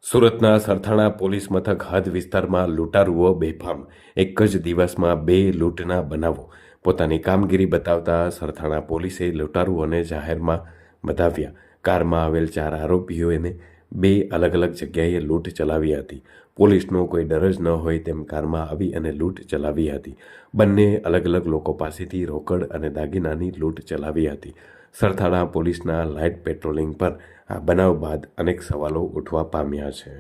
સુરતના સરથાણા પોલીસ મથક હદ વિસ્તારમાં લૂંટારુઓ બેફામ. એક જ દિવસમાં 2 લૂંટના બનાવો. પોતાની કામગીરી બતાવતા સરથાણા પોલીસે લૂંટારુઓને જાહેરમાં બધાવ્યા. કારમાં આવેલ 4 આરોપીઓને 2 અલગ અલગ જગ્યાએ લૂંટ ચલાવી હતી. પોલીસનો કોઈ ડર જ ન હોય તેમ કારમાં આવી અને લૂંટ ચલાવી હતી. બંને અલગ અલગ લોકો પાસેથી રોકડ અને દાગીનાની લૂંટ ચલાવી હતી. સરથાણા પોલીસના લાઇટ પેટ્રોલિંગ પર આ બનાવ બાદ અનેક સવાલો ઉઠવા પામ્યા છે.